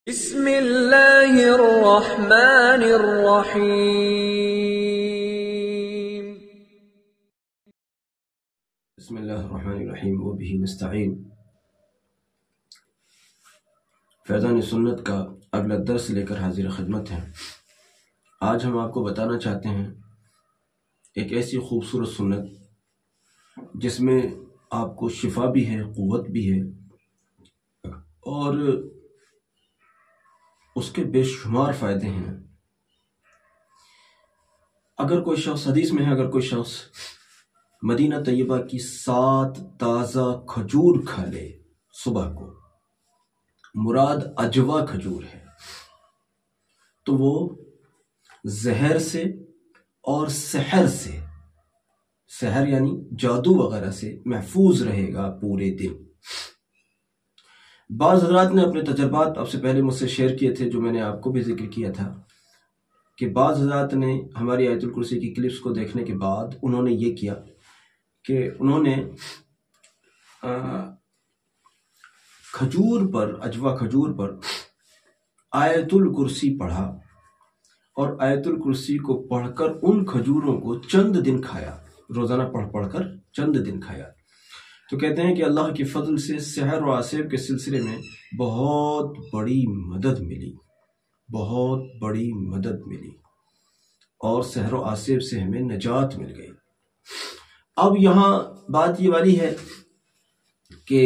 بسم اللہ الرحمن الرحیم۔ بسم اللہ الرحمن الرحیم وبہ نستعین۔ فیضان سنت کا اگلا درس لے کر حاضر خدمت ہیں۔ آج ہم آپ کو بتانا چاہتے ہیں ایک ایسی خوبصورت سنت جس میں آپ کو شفا بھی ہے، قوت بھی ہے، اور اس کے بے شمار فائدے ہیں۔ اگر کوئی شخص حدیث میں ہے، اگر کوئی شخص مدینہ طیبہ کی 7 تازہ کھجور کھا لے صبح کو، مراد عجوا کھجور ہے، تو وہ زہر سے اور سحر سے، سحر یعنی جادو وغیرہ سے محفوظ رہے گا پورے دن۔ بعض حضرات نے اپنے تجربات آپ سے پہلے مجھ سے شیئر کیے تھے، جو میں نے آپ کو بھی ذکر کیا تھا کہ بعض حضرات نے ہماری آیت الکرسی کی کلپس کو دیکھنے کے بعد انہوں نے یہ کیا کہ انہوں نے کھجور پر، عجوا کھجور پر آیت الکرسی پڑھا، اور آیت الکرسی کو پڑھ کر ان کھجوروں کو چند دن کھایا، روزانہ پڑھ کر چند دن کھایا۔ تو کہتے ہیں کہ اللہ کی فضل سے سحر و عصیب کے سلسلے میں بہت بڑی مدد ملی، بہت بڑی مدد ملی، اور سحر و عصیب سے ہمیں نجات مل گئی۔ اب یہاں بات یہ والی ہے کہ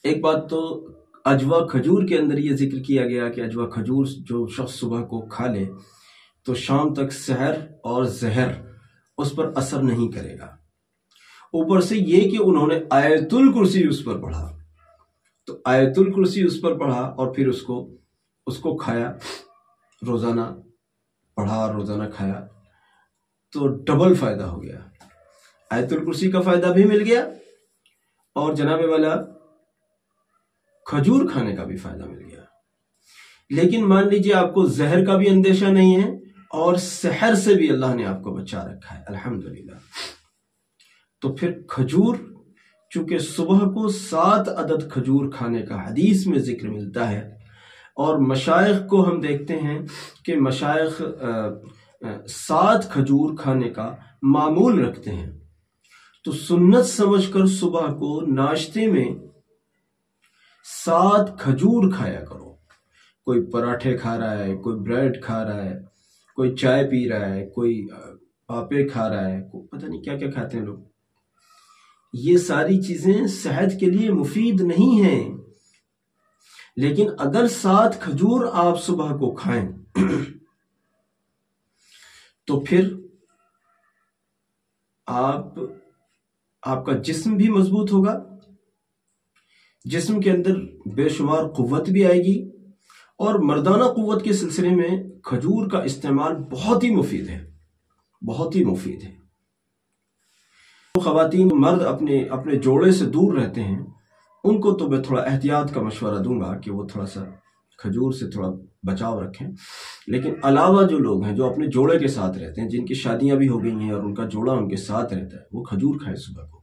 ایک بات تو عجوا کھجور کے اندر یہ ذکر کیا گیا کہ عجوا کھجور جو شخص صبح کو کھا لے تو شام تک سحر اور زہر اس پر اثر نہیں کرے گا۔ اوپر سے یہ کہ انہوں نے آیت الکرسی اس پر پڑھا، تو آیت الکرسی اس پر پڑھا اور پھر اس کو کھایا، روزانہ پڑھا، روزانہ کھایا، تو ڈبل فائدہ ہو گیا۔ آیت الکرسی کا فائدہ بھی مل گیا اور جناب والا کھجور کھانے کا بھی فائدہ مل گیا۔ لیکن مان لیجئے آپ کو زہر کا بھی اندیشہ نہیں ہے اور سحر سے بھی اللہ نے آپ کو بچا رکھا ہے، الحمدللہ۔ تو پھر کھجور، چونکہ صبح کو 7 عدد کھجور کھانے کا حدیث میں ذکر ملتا ہے، اور مشائخ کو ہم دیکھتے ہیں کہ مشائخ 7 کھجور کھانے کا معمول رکھتے ہیں، تو سنت سمجھ کر صبح کو ناشتے میں 7 کھجور کھایا کرو۔ کوئی پراٹھے کھا رہا ہے، کوئی بریڈ کھا رہا ہے، کوئی چائے پی رہا ہے، کوئی پاپے کھا رہا ہے، پتہ نہیں کیا کیا کھاتے ہیں لوگ۔ یہ ساری چیزیں صحت کے لیے مفید نہیں ہیں، لیکن اگر 7 کھجور آپ صبح کو کھائیں تو پھر آپ کا جسم بھی مضبوط ہوگا، جسم کے اندر بے شمار قوت بھی آئے گی، اور مردانہ قوت کے سلسلے میں کھجور کا استعمال بہت ہی مفید ہے، بہت ہی مفید ہے۔ خواتین، مرد اپنے جوڑے سے دور رہتے ہیں، ان کو تو میں تھوڑا احتیاط کا مشورہ دوں گا کہ وہ تھوڑا سا کھجور سے تھوڑا بچاؤ رکھیں، لیکن علاوہ جو لوگ ہیں جو اپنے جوڑے کے ساتھ رہتے ہیں، جن کی شادیاں بھی ہو گئی ہیں اور ان کا جوڑا ان کے ساتھ رہتا ہے، وہ کھجور کھائیں صبح کو۔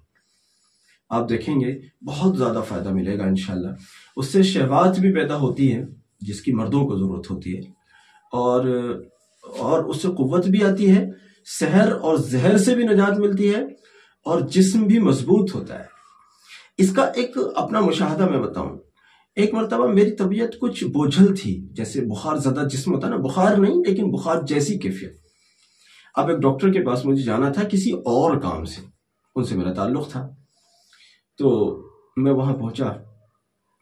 آپ دیکھیں گے بہت زیادہ فائدہ ملے گا انشاءاللہ۔ اس سے شہوات بھی پیدا ہوتی ہے جس کی مردوں کو ضرورت ہوتی ہے، اور اس سے قوت بھی آتی ہے، سحر اور زہر سے بھی نجات ملتی ہے، اور جسم بھی مضبوط ہوتا ہے۔ اس کا ایک اپنا مشاہدہ میں بتاؤں۔ ایک مرتبہ میری طبیعت کچھ بوجھل تھی، جیسے بخار زدہ جسم ہوتا ہے نا، بخار نہیں لیکن بخار جیسی کیفیت۔ اب ایک ڈاکٹر کے پاس مجھے جانا تھا کسی اور کام سے، ان سے میرا تعلق تھا، تو میں وہاں پہنچا۔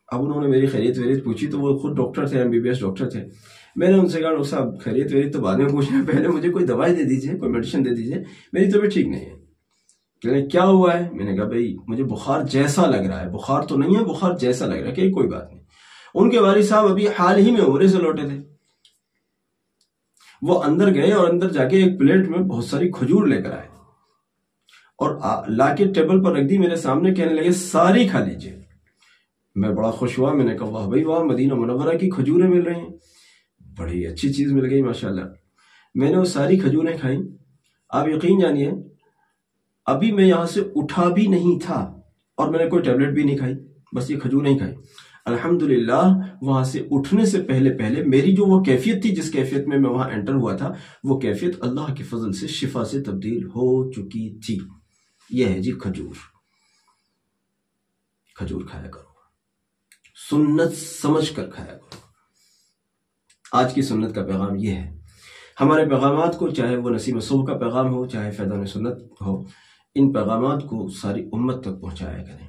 اب انہوں نے میری خیریت پوچھی، تو وہ خود ڈاکٹر تھے، MBBS ڈاکٹر تھے۔ میں نے ان سے کہا ڈاکٹر صاحب خیریت تو بعد میں پوچھنا، پہلے مجھے کوئی دوائی دے دیجیے، کوئی میڈیسن دے دیجیے، میری طبیعت ٹھیک نہیں ہے۔ کہ کیا ہوا ہے؟ میں نے کہا بھئی مجھے بخار جیسا لگ رہا ہے، بخار تو نہیں ہے، بخار جیسا لگ رہا ہے، کہ کوئی بات نہیں۔ ان کے والد صاحب ابھی حال ہی میں عمرے سے لوٹے تھے، وہ اندر گئے اور اندر جا کے ایک پلیٹ میں بہت ساری کھجور لے کر آئے اور لا کے ٹیبل پر رکھ دی میرے سامنے، کہنے لگے ساری کھا لیجئے۔ میں بڑا خوش ہوا، میں نے کہا واہ بھئی واہ، مدینہ منورہ کی کھجوریں مل رہی ہیں، بڑی اچھی چیز مل گئی ماشاءاللہ۔ میں نے وہ ساری کھجوریں کھائیں۔ آپ یقین جانیے ابھی میں یہاں سے اٹھا بھی نہیں تھا اور میں نے کوئی ٹیبلٹ بھی نہیں کھائی، بس یہ کھجور نہیں کھائی۔ الحمدللہ وہاں سے اٹھنے سے پہلے میری جو وہ کیفیت تھی جس کیفیت میں وہاں انٹر ہوا تھا، وہ کیفیت اللہ کے فضل سے شفا سے تبدیل ہو چکی تھی۔ یہ ہے جی کھجور کھایا کرو، سنت سمجھ کر کھایا کرو۔ آج کی سنت کا پیغام یہ ہے۔ ہمارے پیغامات کو، چاہے وہ نسیم صبح کا پیغام ہو، چاہے فیضان سنت ہو، ان پیغامات کو ساری امت تک پہنچایا کریں۔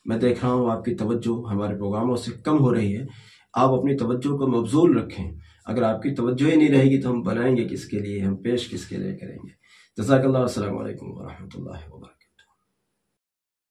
میں دیکھ رہا ہوں آپ کی توجہ ہمارے پروگراموں سے کم ہو رہی ہے۔ آپ اپنی توجہ کو مبذول رکھیں۔ اگر آپ کی توجہ ہی نہیں رہے گی تو ہم بنائیں گے کس کے لیے، ہم پیش کس کے لیے کریں گے۔ جزاک اللہ، السلام علیکم ورحمۃ اللہ وبرکاتہ۔